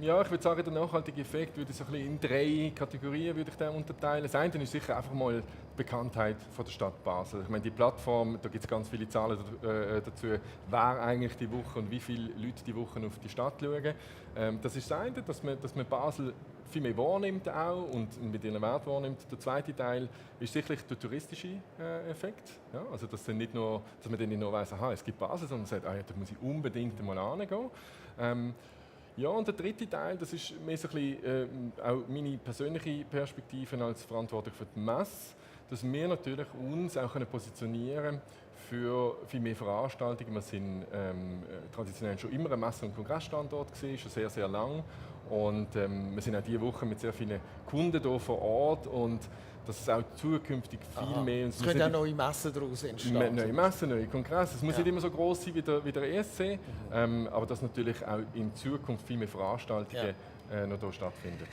Ja, ich würde sagen, der nachhaltige Effekt würde ich so ein bisschen in 3 Kategorien würde ich den unterteilen. Das eine ist sicher einfach mal die Bekanntheit von der Stadt Basel. Ich meine, die Plattform, da gibt es ganz viele Zahlen dazu, wer eigentlich die Woche und wie viele Leute die Woche auf die Stadt schauen. Das ist das eine, dass man Basel viel mehr wahrnimmt auch und mit ihren Wert wahrnimmt. Der zweite Teil ist sicherlich der touristische Effekt. Ja, also dass man dann nicht nur weiss, aha, es gibt Basel, sondern sagt, ah, ja, da muss ich unbedingt mal hingehen. Ja, und der dritte Teil, das ist mehr so ein bisschen, auch meine persönliche Perspektive als verantwortlich für die Messe, dass wir natürlich uns auch positionieren für viel mehr Veranstaltungen. Wir sind traditionell schon immer ein Messe- und Kongressstandort gewesen, schon sehr, sehr lang. Und wir sind auch diese Woche mit sehr vielen Kunden hier vor Ort und dass es auch zukünftig viel mehr... Es können auch neue Messen daraus entstehen. Neue Messen, neue Kongresse. Es muss nicht immer so gross sein wie der ESC, aber dass natürlich auch in Zukunft viel mehr Veranstaltungen noch hier stattfinden.